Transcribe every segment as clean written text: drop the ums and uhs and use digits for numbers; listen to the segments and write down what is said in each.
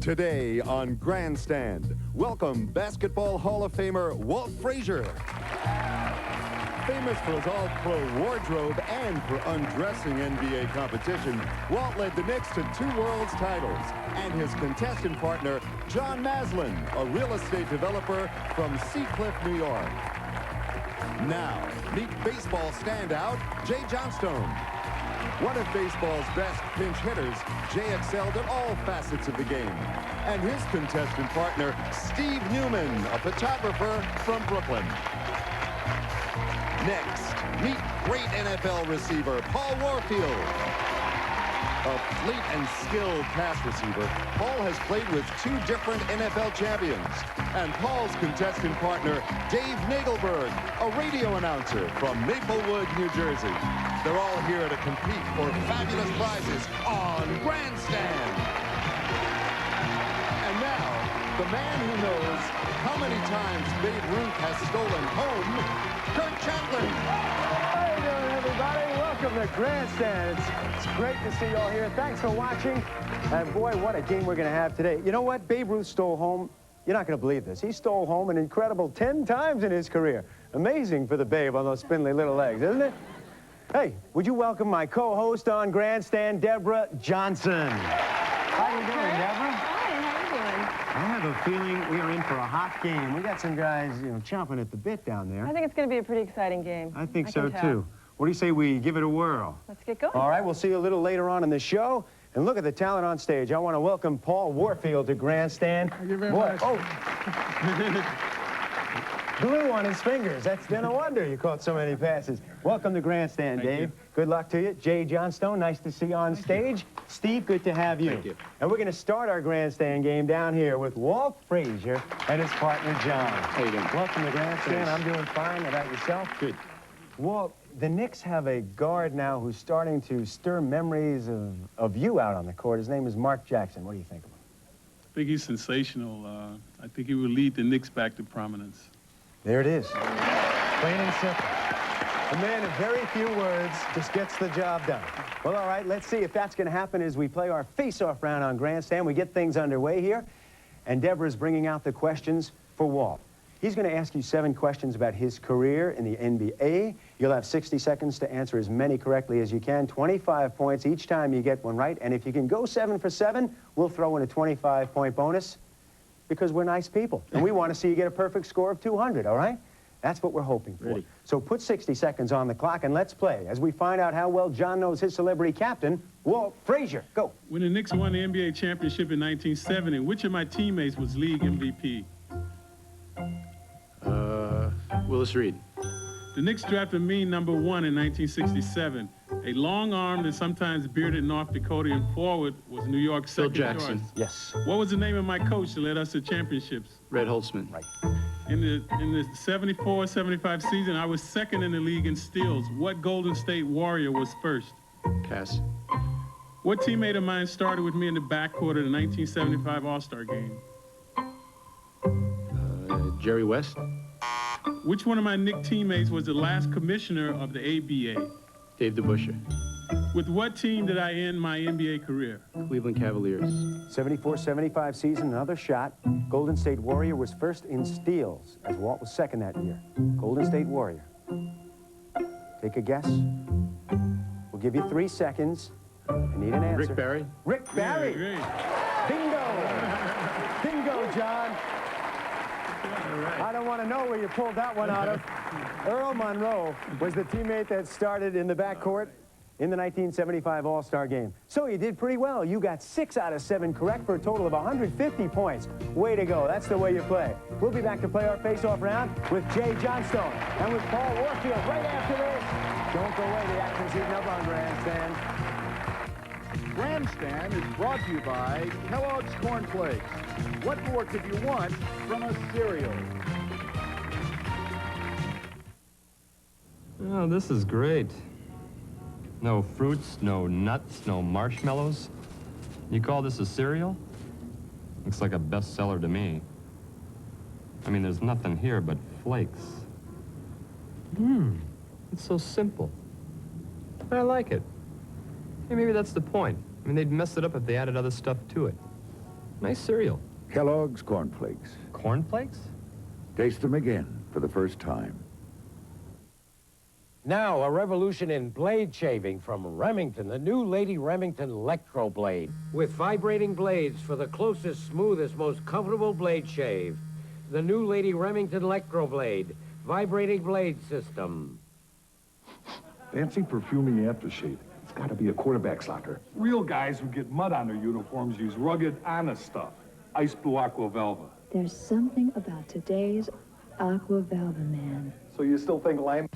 Today on Grandstand, welcome Basketball Hall of Famer Walt Frazier. Famous for his all-pro wardrobe and for undressing NBA competition, Walt led the Knicks to 2 World's titles, and his contestant partner, John Maslin, a real estate developer from Seacliff, New York. Now, meet baseball standout, Jay Johnstone. One of baseball's best pinch hitters, Jay excelled at all facets of the game. And his contestant partner, Steve Newman, a photographer from Brooklyn. Next, meet great NFL receiver, Paul Warfield. A fleet and skilled pass receiver, Paul has played with 2 different NFL champions. And Paul's contestant partner, Dave Nagelberg, a radio announcer from Maplewood, New Jersey. They're all here to compete for fabulous prizes on Grandstand. And now, the man who knows how many times Babe Ruth has stolen home, Kurt Chaplin. How you doing, everybody? Welcome to Grandstand. It's great to see you all here. Thanks for watching. And boy, what a game we're going to have today. You know what? Babe Ruth stole home. You're not going to believe this. He stole home an incredible 10 times in his career. Amazing for the Babe on those spindly little legs, isn't it? Hey, would you welcome my co-host on Grandstand, Deborah Johnson. How you doing, Deborah? Hi, how you doing? I have a feeling we are in for a hot game. We got some guys, chomping at the bit down there. I think it's going to be a pretty exciting game. I think so, too. What do you say we give it a whirl? Let's get going. All right, we'll see you a little later on in the show. And look at the talent on stage. I want to welcome Paul Warfield to Grandstand. Thank you very much. Oh. Glue on his fingers. That's no wonder you caught so many passes. Welcome to Grandstand, Thank Dave. you. Good luck to you. Jay Johnstone, nice to see you on stage. Steve, good to have you. Thank you. And we're going to start our Grandstand game down here with Walt Frazier and his partner, John. How you doing? Welcome to Grandstand. Thanks. I'm doing fine. How about yourself? Good. Walt, the Knicks have a guard now who's starting to stir memories of you out on the court. His name is Mark Jackson. What do you think of him? I think he's sensational. I think he will lead the Knicks back to prominence. There it is. Plain and simple. A man of very few words just gets the job done. Well, all right, let's see if that's going to happen as we play our face-off round on Grandstand. We get things underway here, and Deborah's bringing out the questions for Walt. He's going to ask you 7 questions about his career in the NBA. You'll have 60 seconds to answer as many correctly as you can. 25 points each time you get one right. And if you can go 7 for 7, we'll throw in a 25-point bonus because we're nice people. And we want to see you get a perfect score of 200, all right? That's what we're hoping for. Ready. So put 60 seconds on the clock and let's play as we find out how well John knows his celebrity captain, Walt Frazier. Go. When the Knicks won the NBA championship in 1970, which of my teammates was league MVP? Willis Reed. The Knicks drafted me #1 in 1967. A long-armed and sometimes bearded North Dakotan forward was New York's Phil second Jackson. choice. Yes. What was the name of my coach that led us to championships? Red Holtzman. Right. In the 74-75 season, I was second in the league in steals. What Golden State Warrior was first? Cass. What teammate of mine started with me in the backcourt of the 1975 All-Star game? Jerry West. Which one of my Knick teammates was the last commissioner of the ABA? Dave DeBusschere. With what team did I end my NBA career? Cleveland Cavaliers. 74-75 season, another shot. Golden State Warrior was first in steals, as Walt was second that year. Golden State Warrior. Take a guess. We'll give you 3 seconds. I need an answer. Rick Barry. Rick Barry. Yeah, Bingo. Bingo, John. I don't want to know where you pulled that one out of. Earl Monroe was the teammate that started in the backcourt in the 1975 All-Star game. So you did pretty well. You got 6 out of 7 correct for a total of 150 points. Way to go. That's the way you play. We'll be back to play our face-off round with Jay Johnstone and with Paul Warfield right after this. Don't go away. The action's heating up on Grandstand. Grandstand is brought to you by Kellogg's Corn Flakes. What more could you want from a cereal? Oh, this is great. No fruits, no nuts, no marshmallows. You call this a cereal? Looks like a bestseller to me. I mean, there's nothing here but flakes. It's so simple. I like it. Hey, maybe that's the point. I mean, they'd mess it up if they added other stuff to it. Nice cereal. Kellogg's Corn Flakes. Cornflakes? Taste them again for the first time. Now, a revolution in blade shaving from Remington, the new Lady Remington Electro Blade. With vibrating blades for the closest, smoothest, most comfortable blade shave. The new Lady Remington Electro Blade, vibrating blade system. Fancy perfuming aftershave. It's got to be a quarterback's locker. Real guys who get mud on their uniforms use rugged, honest stuff. Ice Blue Aqua Velva. There's something about today's Aqua Velva man. So you still think lime?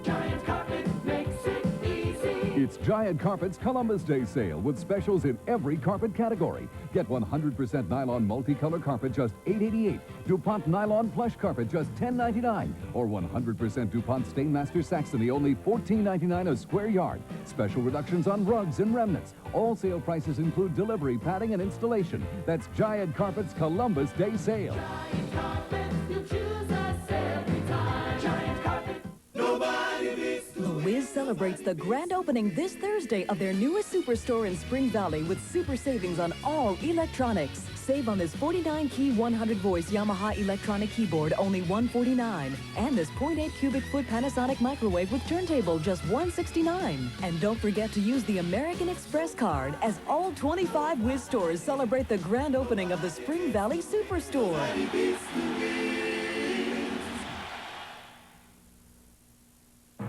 Giant Carpet makes it easy. It's Giant Carpet's Columbus Day sale with specials in every carpet category. Get 100% nylon multicolor carpet just $8.88. DuPont nylon plush carpet just $10.99. Or 100% DuPont Stainmaster Saxony only $14.99 a square yard. Special reductions on rugs and remnants. All sale prices include delivery, padding, and installation. That's Giant Carpet's Columbus Day sale. Giant Carpet, you choose us every time. Giant Carpet, nobody beats the Wiz celebrates the grand opening this Thursday of their newest superstore in Spring Valley with super savings on all electronics. Save on this 49-key 100-voice Yamaha electronic keyboard, only $149. And this 0.8 cubic foot Panasonic microwave with turntable, just $169. And don't forget to use the American Express card as all 25 Wiz stores celebrate the grand opening of the Spring Valley Superstore.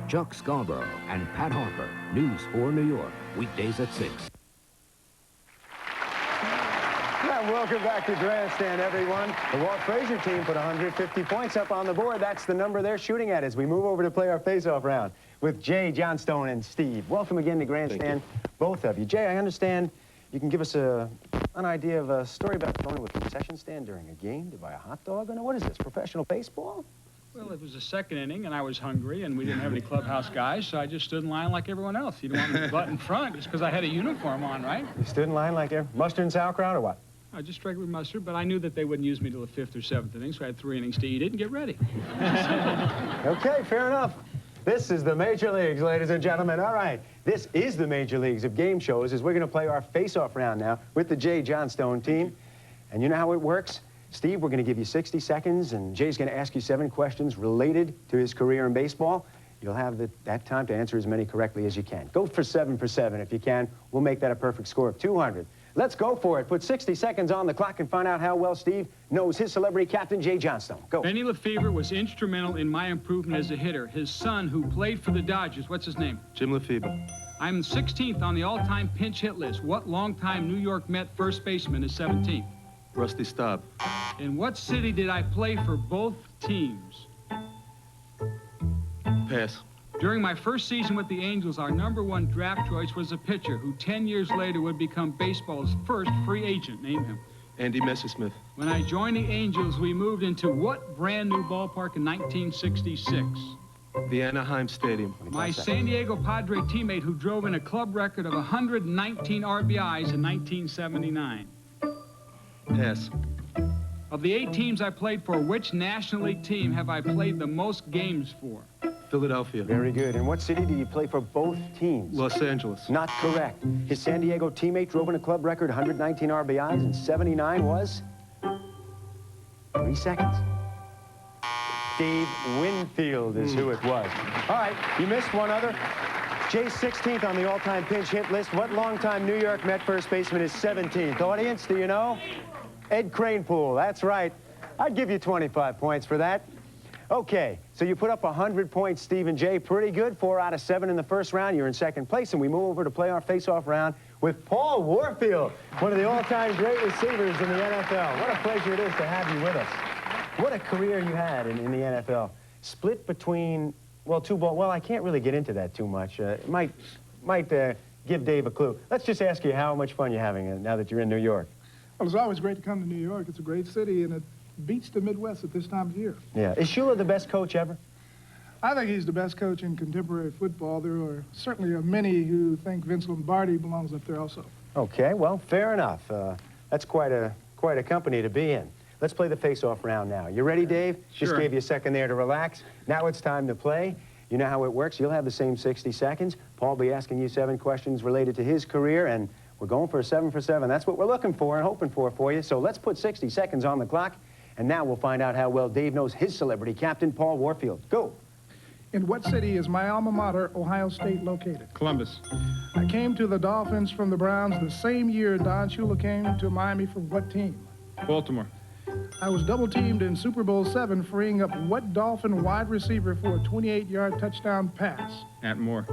Chuck Scarborough and Pat Harper, News 4 New York, weekdays at 6. And welcome back to Grandstand, everyone. The Walt Frazier team put 150 points up on the board. That's the number they're shooting at as we move over to play our face-off round with Jay, Johnstone, and Steve. Welcome again to Grandstand, both of you. Jay, I understand you can give us an idea of a story about going to a concession stand during a game to buy a hot dog. And what is this, professional baseball? Well, it was the second inning, and I was hungry, and we didn't have any clubhouse guys, so I just stood in line like everyone else. You didn't want me to butt in front just because I had a uniform on, right? You stood in line like mustard and sauerkraut or what? I just regular mustard, but I knew that they wouldn't use me till the 5th or 7th inning, so I had 3 innings to eat it and get ready. Okay, fair enough. This is the Major Leagues, ladies and gentlemen. All right, this is the Major Leagues of game shows as we're going to play our face-off round now with the Jay Johnstone team. And you know how it works? Steve, we're going to give you 60 seconds, and Jay's going to ask you 7 questions related to his career in baseball. You'll have that time to answer as many correctly as you can. Go for 7 for 7 if you can. We'll make that a perfect score of 200. Let's go for it. Put 60 seconds on the clock and find out how well Steve knows his celebrity captain, Jay Johnstone. Go. Benny Lefevre was instrumental in my improvement as a hitter. His son, who played for the Dodgers, what's his name? Jim Lefebvre. I'm 16th on the all-time pinch hit list. What longtime New York Met first baseman is 17th? Rusty Staub. In what city did I play for both teams? Pass. During my first season with the Angels, our #1 draft choice was a pitcher who 10 years later would become baseball's first free agent. Name him. Andy Messersmith. When I joined the Angels, we moved into what brand new ballpark in 1966? The Anaheim Stadium. My San Diego Padre teammate who drove in a club record of 119 RBIs in 1979. Pass. Of the 8 teams I played for, which National League team have I played the most games for? Philadelphia. Very good. In what city did you play for both teams? Los Angeles. Not correct. His San Diego teammate drove in a club record 119 RBIs, and 79 was 3 seconds. Dave Winfield is who it was. All right, you missed one other. Jay's 16th on the all-time pinch hit list. What longtime New York Met first baseman is 17th? Audience, do you know? Ed Kranepool, that's right. I'd give you 25 points for that. Okay, so you put up 100 points, Steve and Jay. Pretty good, 4 out of 7 in the first round. You're in second place, and we move over to play our face-off round with Paul Warfield, one of the all-time great receivers in the NFL. What a pleasure it is to have you with us. What a career you had in the NFL. Split between, well, 2 ball. Well, I can't really get into that too much. It might give Dave a clue. Let's just ask you how much fun you're having now that you're in New York. Well, it's always great to come to New York. It's a great city, and it beats the Midwest at this time of year. Yeah. Is Shula the best coach ever? I think he's the best coach in contemporary football. There are certainly many who think Vince Lombardi belongs up there also. Okay, well, fair enough. That's quite a company to be in. Let's play the face-off round now. You ready, Dave? Sure. Just gave you a second there to relax. Now it's time to play. You know how it works. You'll have the same 60 seconds. Paul will be asking you 7 questions related to his career, and we're We're going for a 7 for 7. That's what we're looking for and hoping for you. So let's put 60 seconds on the clock. And now we'll find out how well Dave knows his celebrity captain, Paul Warfield. Go. In what city is my alma mater, Ohio State, located? Columbus. I came to the Dolphins from the Browns the same year Don Shula came to Miami from what team? Baltimore. I was double-teamed in Super Bowl VII, freeing up what Dolphin wide receiver for a 28-yard touchdown pass? At Moore.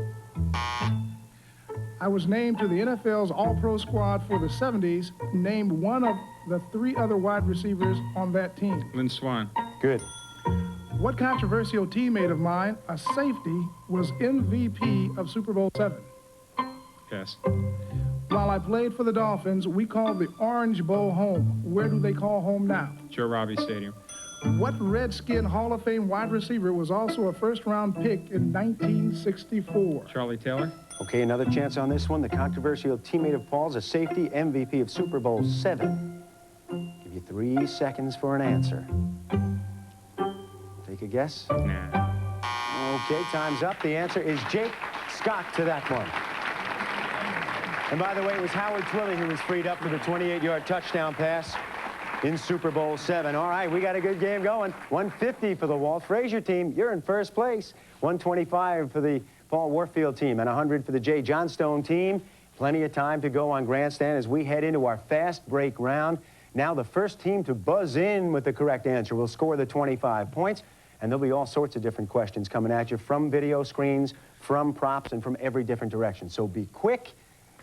I was named to the NFL's All-Pro squad for the 70s. Name one of the 3 other wide receivers on that team. Lynn Swan. Good. What controversial teammate of mine, a safety, was MVP of Super Bowl VII? Pass. While I played for the Dolphins, we called the Orange Bowl home. Where do they call home now? Joe Robbie Stadium. What Redskin Hall of Fame wide receiver was also a first-round pick in 1964? Charlie Taylor. Okay, another chance on this one. The controversial teammate of Paul's, a safety, MVP of Super Bowl VII. Give you 3 seconds for an answer. Take a guess? Nah. Okay, time's up. The answer is Jake Scott to that one. And by the way, it was Howard Twilley who was freed up for the 28-yard touchdown pass in Super Bowl VII. All right, we got a good game going. 150 for the Walt Frazier team. You're in first place. 125 for the Paul Warfield team and 100 for the Jay Johnstone team. Plenty of time to go on Grandstand as we head into our fast break round. Now the first team to buzz in with the correct answer will score the 25 points. And there'll be all sorts of different questions coming at you from video screens, from props, and from every different direction. So be quick.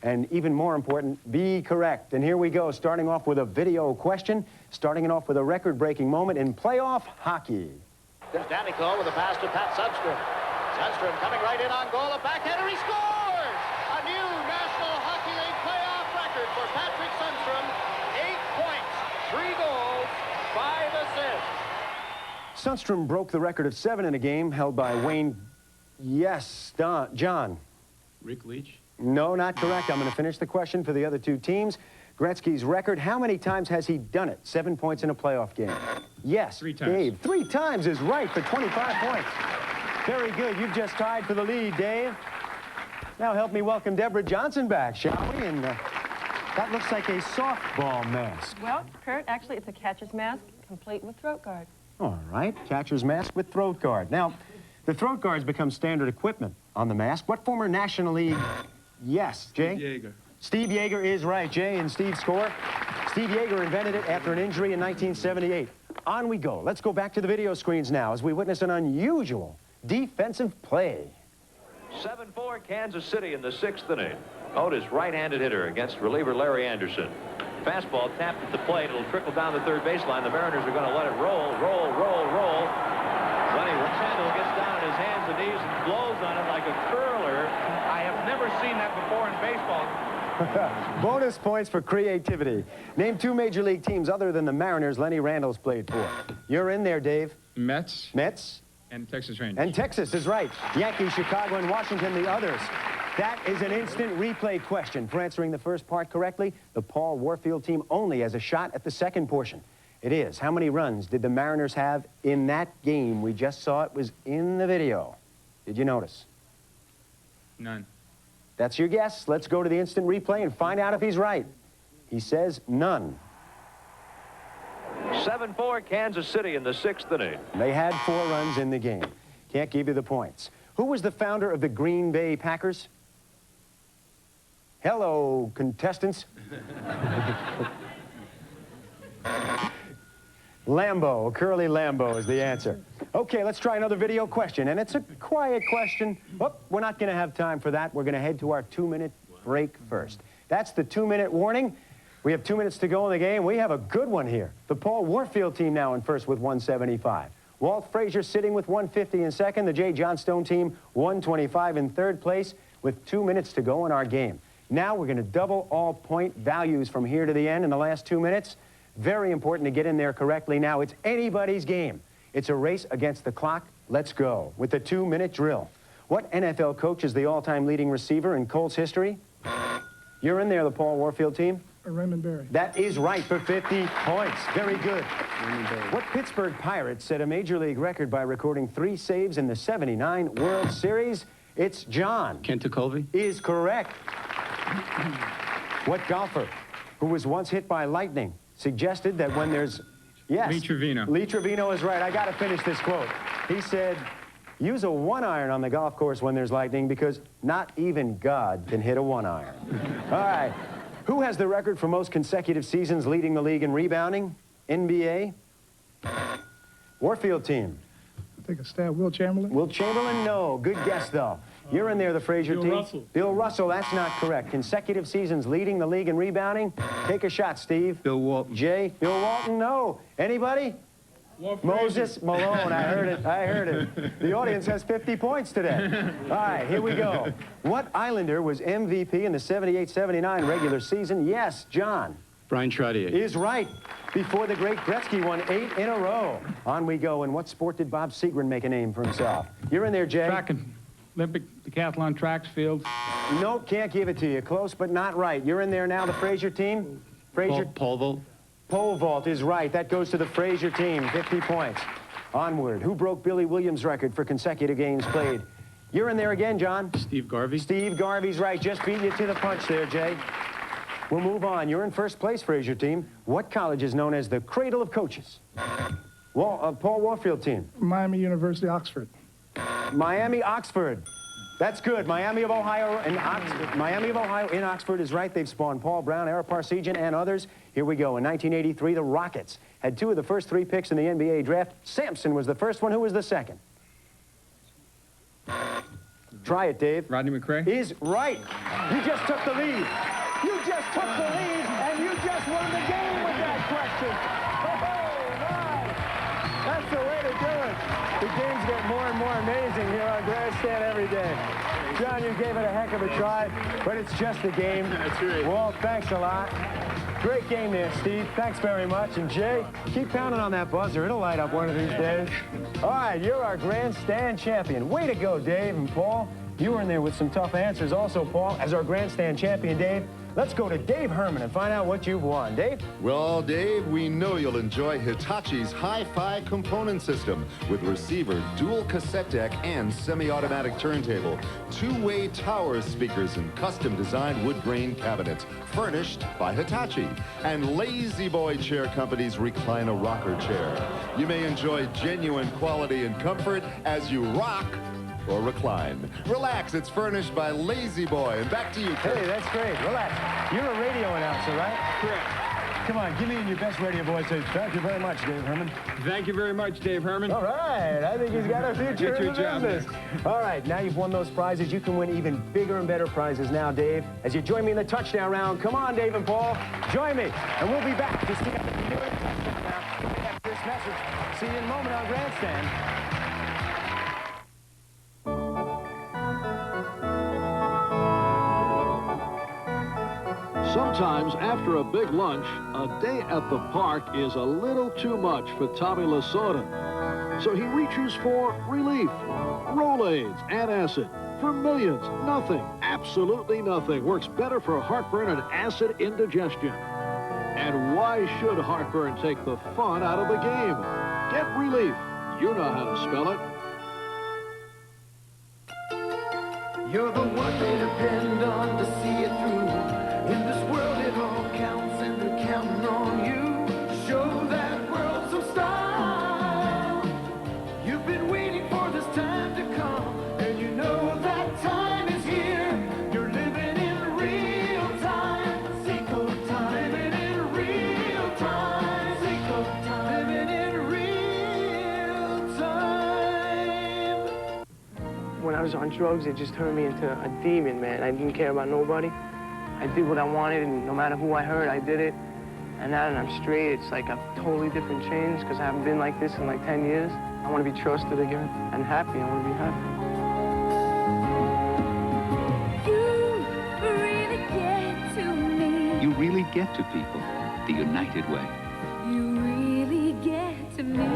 And even more important, be correct. And here we go, starting off with a video question, starting it off with a record-breaking moment in playoff hockey. Danny Cole with a pass to Pat Sundstrom. Sundstrom coming right in on goal, a backhander, he scores! A new National Hockey League playoff record for Patrick Sundstrom. 8 points, 3 goals, 5 assists. Sundstrom broke the record of 7 in a game held by Wayne, John. Rick Leach. No, not correct. I'm going to finish the question for the other 2 teams. Gretzky's record, how many times has he done it? 7 points in a playoff game. Yes, 3 times. Dave. 3 times is right for 25 points. Very good. You've just tied for the lead, Dave. Now help me welcome Deborah Johnson back, shall we? And that looks like a softball mask. Well, Kurt, actually, it's a catcher's mask, complete with throat guard. All right, catcher's mask with throat guard. Now, the throat guards become standard equipment on the mask. What former National League... Yes, Jay? Steve Yeager. Steve Yeager is right. Jay and Steve score. Steve Yeager invented it after an injury in 1978. On we go. Let's go back to the video screens now as we witness an unusual defensive play. 7-4 Kansas City in the 6th inning. Otis, right-handed hitter against reliever Larry Anderson. Fastball tapped at the plate. It'll trickle down the third baseline. The Mariners are going to let it roll. Lenny Randle gets down on his hands and knees and blows on it like a curler. I have never seen that before in baseball. Bonus points for creativity. Name 2 major league teams other than the Mariners Lenny Randle's played for. You're in there, Dave. Mets. Mets. And Texas Rangers. And Texas is right. Yankees, Chicago, and Washington, the others. That is an instant replay question. For answering the first part correctly, the Paul Warfield team only has a shot at the second portion. It is. How many runs did the Mariners have in that game? We just saw it was in the video. Did you notice? None. That's your guess. Let's go to the instant replay and find out if he's right. He says none. 7-4 Kansas City in the 6th inning. They had 4 runs in the game. Can't give you the points. Who was the founder of the Green Bay Packers? Hello, contestants. Lambeau, Curly Lambeau is the answer. Okay, let's try another video question, and it's a quiet question. Oh, we're not going to have time for that. We're going to head to our 2-minute break first. That's the 2-minute warning. We have 2 minutes to go in the game. We have a good one here. The Paul Warfield team now in first with 175. Walt Frazier sitting with 150 in second. The Jay Johnstone team 125 in third place with 2 minutes to go in our game. Now we're going to double all point values from here to the end in the last 2 minutes. Very important to get in there correctly now. It's anybody's game. It's a race against the clock. Let's go with the 2-minute drill. What NFL coach is the all-time leading receiver in Colts history? You're in there, the Paul Warfield team. Raymond Berry. That is right for 50 points. Very good. What Pittsburgh Pirates set a major league record by recording 3 saves in the '79 World Series? It's John. Kent Colby. Is correct. What golfer who was once hit by lightning suggested that when there's... Yes. Lee Trevino. Lee Trevino is right. I got to finish this quote. He said, use a 1-iron on the golf course when there's lightning because not even God can hit a 1-iron. All right. Who has the record for most consecutive seasons leading the league in rebounding? NBA? Warfield team. Take a stab. Will Chamberlain? Will Chamberlain? No. Good guess, though. You're in there, the Frazier Bill team. Russell. Bill Russell, that's not correct. Consecutive seasons leading the league in rebounding? Take a shot, Steve. Bill Walton. Jay? Bill Walton? No. Anybody? Moses Malone, I heard it, I heard it. The audience has 50 points today. All right, here we go. What Islander was MVP in the 78-79 regular season? Yes, John. Brian Trottier. Is right. Before the great Gretzky won 8 in a row. On we go. In what sport did Bob Seagren make a name for himself? You're in there, Jay. Track and Olympic decathlon tracks, fields. Nope, can't give it to you. Close, but not right. You're in there now, the Frazier team. Frazier. Pole vault. Pole vault is right. That goes to the Frazier team. 50 points. Onward. Who broke Billy Williams' record for consecutive games played? You're in there again, John. Steve Garvey. Steve Garvey's right. Just beat you to the punch there, Jay. We'll move on. You're in first place, Frazier team. What college is known as the cradle of coaches? Paul Warfield team. Miami University, Oxford. Miami, Oxford. That's good. Miami of Ohio and Oxford. Miami of Ohio in Oxford is right. They've spawned Paul Brown, Ara Parseghian, and others. Here we go. In 1983, the Rockets had 2 of the first 3 picks in the NBA draft. Sampson was the first one. Who was the second? Try it, Dave. Rodney McRae. Is right. You just took the lead. You just took the lead, and you just won the game with that question. Oh, right. That's the way to do it. The games get more and more amazing here on Grandstand every day. John, you gave it a heck of a try, but it's just a game. That's right. Walt, thanks a lot. Great game there, Steve. Thanks very much. And Jay, keep pounding on that buzzer. It'll light up one of these days. All right, you're our Grandstand champion. Way to go, Dave and Paul. You were in there with some tough answers also, Paul. As our Grandstand champion, Dave, let's go to Dave Herman and find out what you've won. Dave? Well, Dave, we know you'll enjoy Hitachi's hi-fi component system with receiver, dual cassette deck, and semi-automatic turntable, 2-way tower speakers, and custom-designed wood grain cabinets, furnished by Hitachi, and Lazy Boy Chair Company's recliner rocker chair. You may enjoy genuine quality and comfort as you rock or recline. Relax, it's furnished by Lazy Boy. And back to you, Kurt. Hey, that's great. Relax. You're a radio announcer, right? Correct. Come on, give me in your best radio voice. Thank you very much, Dave Herman. Thank you very much, Dave Herman. All right. I think he's got a future in the business. All right, now you've won those prizes. You can win even bigger and better prizes now, Dave. As you join me in the touchdown round, come on, Dave and Paul. Join me, and we'll be back to see after this message. See you in a moment on Grandstand. Sometimes after a big lunch, a day at the park is a little too much for Tommy Lasorda. So he reaches for relief, Rolaids, antacid. For millions, nothing, absolutely nothing, works better for heartburn and acid indigestion. And why should heartburn take the fun out of the game? Get relief. You know how to spell it. You're the one they depend on to see it through. In this world it all counts and they're counting on you. Show that world some style. You've been waiting for this time to come, and you know that time is here. You're living in real time. Seco time. Living in real time. Seco time. Living in real time. When I was on drugs, it just turned me into a demon, man. I didn't care about nobody. I did what I wanted, and no matter who I hurt, I did it. And now that I'm straight, it's like a totally different change because I haven't been like this in like 10 years. I want to be trusted again and happy. I want to be happy. You really get to me. You really get to people the United way. You really get to me.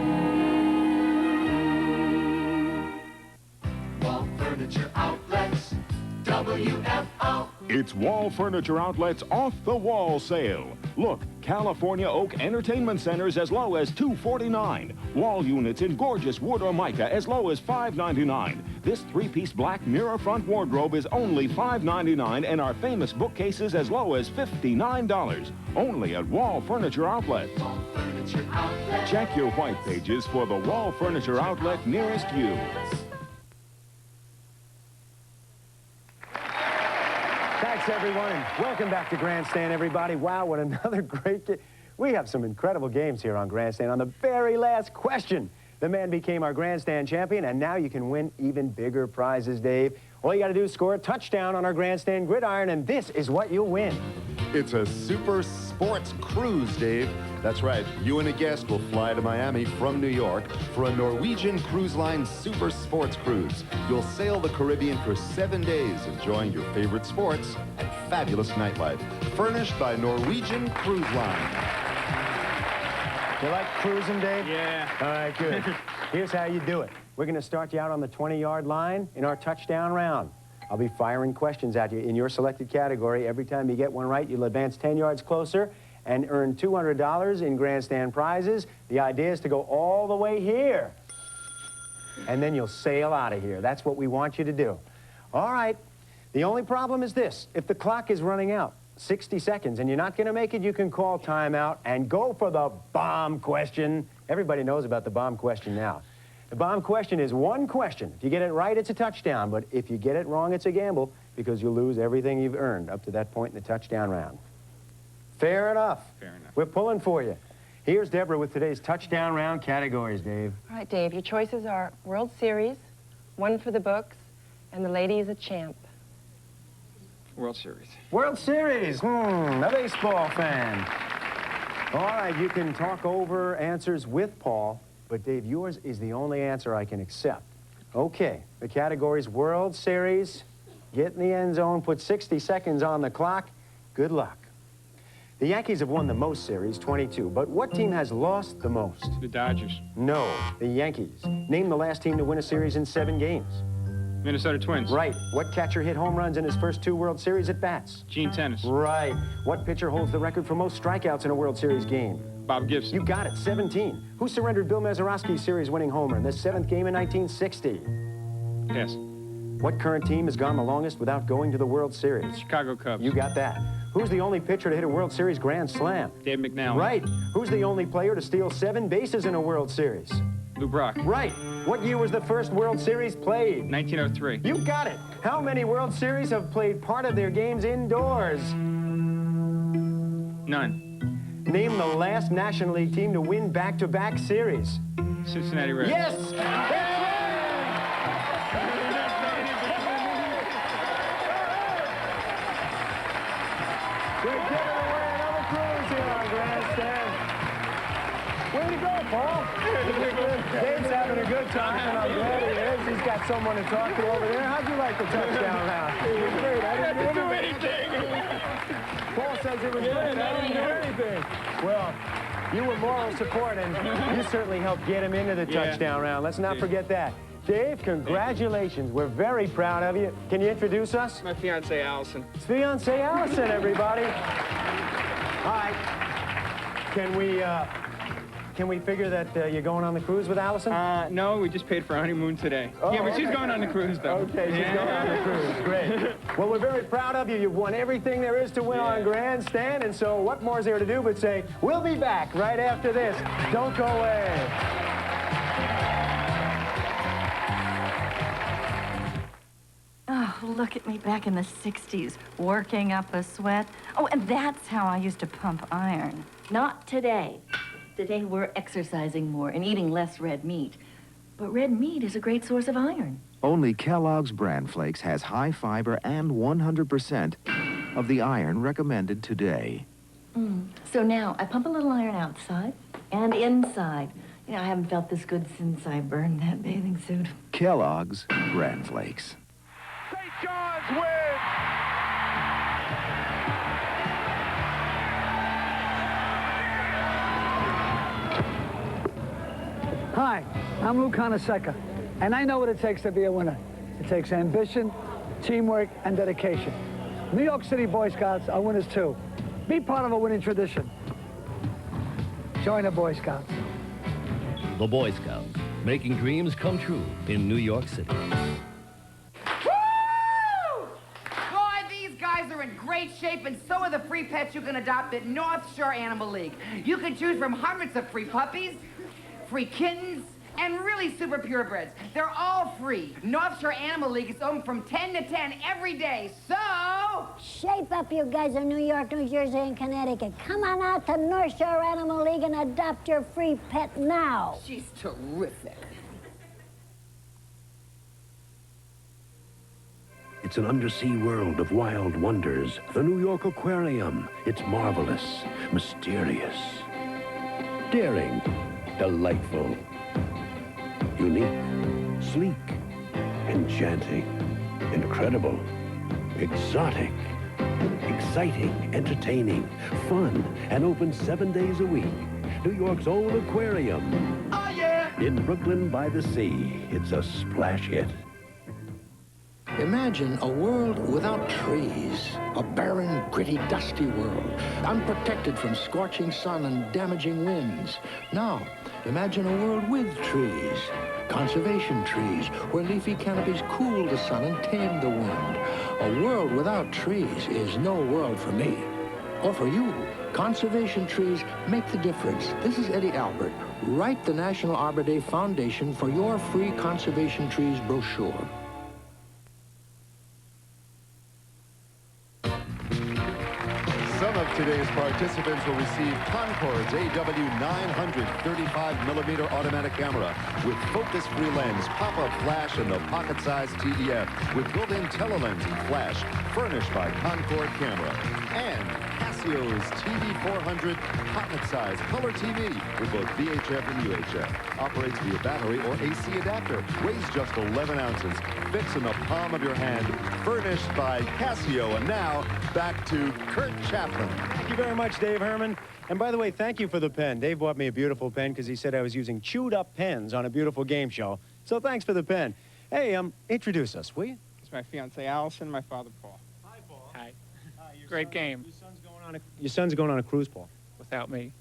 Wall Furniture Outlets, WFO. It's Wall Furniture Outlet's Off the Wall sale. Look, California oak entertainment centers as low as $249. Wall units in gorgeous wood or mica as low as $599. This three-piece black mirror front wardrobe is only $599, and our famous bookcases as low as $59. Only at Wall Furniture Outlet. Check your white pages for the Wall Furniture Outlet nearest you. Thanks, everyone, and welcome back to Grandstand, everybody. Wow, what another great game. We have some incredible games here on Grandstand. On the very last question, the man became our Grandstand champion, and now you can win even bigger prizes, Dave. All you got to do is score a touchdown on our Grandstand gridiron, and this is what you'll win. It's a super sports cruise, Dave. That's right. You and a guest will fly to Miami from New York for a Norwegian Cruise Line super sports cruise. You'll sail the Caribbean for 7 days, enjoying your favorite sports and fabulous nightlife. Furnished by Norwegian Cruise Line. You like cruising, Dave? Yeah. All right, good. Here's how you do it. We're going to start you out on the 20-yard line in our touchdown round. I'll be firing questions at you in your selected category. Every time you get one right, you'll advance 10 yards closer and earn $200 in Grandstand prizes. The idea is to go all the way here, and then you'll sail out of here. That's what we want you to do. All right. The only problem is this. If the clock is running out, 60 seconds, and you're not going to make it, you can call timeout and go for the bomb question. Everybody knows about the bomb question now. The bomb question is one question. If you get it right, it's a touchdown. But if you get it wrong, it's a gamble, because you'll lose everything you've earned up to that point in the touchdown round. Fair enough. Fair enough. We're pulling for you. Here's Deborah with today's touchdown round categories, Dave. All right, Dave, your choices are World Series, one for the books, and the lady is a champ. World Series. World Series. A baseball fan. All right, you can talk over answers with Paul, but Dave, yours is the only answer I can accept. Okay, the category's World Series. Get in the end zone, put 60 seconds on the clock. Good luck. The Yankees have won the most series, 22, but what team has lost the most? The Dodgers. No, the Yankees. Name the last team to win a series in 7 games. Minnesota Twins. Right. What catcher hit home runs in his first 2 World Series at-bats? Gene Tennis. Right. What pitcher holds the record for most strikeouts in a World Series game? Bob Gibson. You got it, 17. Who surrendered Bill Mazeroski's series-winning homer in the 7th game in 1960? Yes. What current team has gone the longest without going to the World Series? Chicago Cubs. You got that. Who's the only pitcher to hit a World Series grand slam? Dave McNally. Right. Who's the only player to steal 7 bases in a World Series? Lou Brock. Right. What year was the first World Series played? 1903. You got it. How many World Series have played part of their games indoors? None. Name the last National League team to win back-to-back series. Cincinnati Reds. Yes! That's right! We're giving away another cruise here on Grandstand. Way to go, Paul. Dave's having a good time, and I'm glad he is. He's got someone to talk to over there. How'd you like the touchdown round? It was great. I didn't do anything. Paul says it was great. I didn't do anything. Well, you were moral support, and you certainly helped get him into the touchdown round. Let's not forget that. Dave, congratulations. We're very proud of you. Can you introduce us? My fiancée, Allison. It's fiancée Allison, everybody. All right. Can we figure that you're going on the cruise with Allison? No, we just paid for our honeymoon today. Oh, yeah, but she's okay. going on the cruise, though. Okay, she's going on the cruise. Great. Well, we're very proud of you. You've won everything there is to win on Grandstand, and so what more is there to do but say, we'll be back right after this. Don't go away. Oh, look at me back in the 60s, working up a sweat. Oh, and that's how I used to pump iron. Not today. Today we're exercising more and eating less red meat. But red meat is a great source of iron. Only Kellogg's Bran Flakes has high fiber and 100% of the iron recommended today. So now I pump a little iron outside and inside. You know, I haven't felt this good since I burned that bathing suit. Kellogg's Bran Flakes. St. John's wins! Hi, I'm Lou Conaseca, and I know what it takes to be a winner. It takes ambition, teamwork, and dedication. New York City Boy Scouts are winners too. Be part of a winning tradition. Join the Boy Scouts. The Boy Scouts, making dreams come true in New York City. Boy, these guys are in great shape, and so are the free pets you can adopt at North Shore Animal League. You can choose from hundreds of free puppies, free kittens, and really super purebreds. They're all free. North Shore Animal League is open from 10 to 10 every day, so... Shape up, you guys in New York, New Jersey, and Connecticut. Come on out to North Shore Animal League and adopt your free pet now. She's terrific. It's an undersea world of wild wonders. The New York Aquarium. It's marvelous, mysterious, daring, delightful, unique, sleek, enchanting, incredible, exotic, exciting, entertaining, fun, and open 7 days a week. New York's own aquarium. Oh, yeah! In Brooklyn by the sea. It's a splash hit. Imagine a world without trees, a barren, gritty, dusty world, unprotected from scorching sun and damaging winds. Now, imagine a world with trees, conservation trees, where leafy canopies cool the sun and tame the wind. A world without trees is no world for me, or for you. Conservation trees make the difference. This is Eddie Albert. Write the National Arbor Day Foundation for your free Conservation Trees brochure. Some of today's participants will receive Concord's AW900 35mm automatic camera with focus-free lens, pop-up flash, and the pocket-sized TEF with built-in telelens and flash, furnished by Concord Camera. And Casio's TV400 pocket-sized color TV with both VHF and UHF. Operates via battery or AC adapter. Weighs just 11 ounces. Fits in the palm of your hand. Furnished by Casio. And now, back to Kurt Chaplin. Thank you very much, Dave Herman. And by the way, thank you for the pen. Dave bought me a beautiful pen because he said I was using chewed-up pens on a beautiful game show. So thanks for the pen. Hey, introduce us, will you? It's my fiancée, Allison, my father, Paul. Hi, Paul. Hi. Great game. Your son's going on a cruise, Paul. Without me.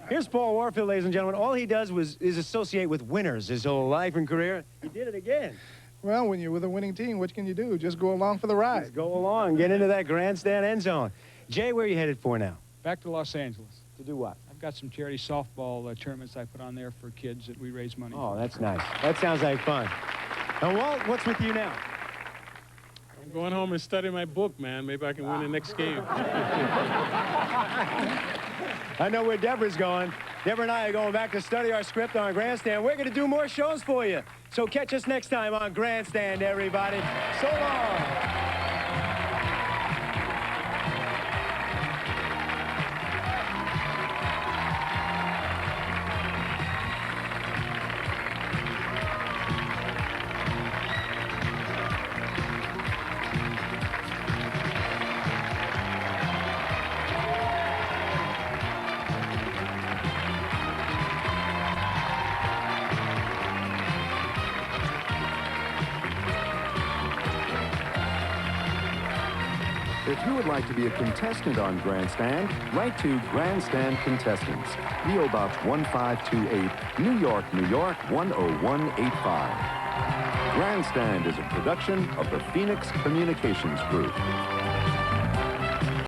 Here's Paul Warfield, ladies and gentlemen. All he does is associate with winners his whole life and career. He did it again. Well, when you're with a winning team, what can you do? Just go along for the ride. Just go along. Get into that grandstand end zone. Jay, where are you headed for now? Back to Los Angeles. To do what? I've got some charity softball tournaments I put on there for kids that we raise money Oh, for. that's nice. That sounds like fun. And Walt, what's with you now? I'm going home and study my book, man. Maybe I can win the next game. I know where Deborah's going. Deborah and I are going back to study our script on Grandstand. We're going to do more shows for you. So catch us next time on Grandstand, everybody. So long. If you would like to be a contestant on Grandstand, write to Grandstand Contestants, P.O. Box 1528, New York, New York 10185. Grandstand is a production of the Phoenix Communications Group.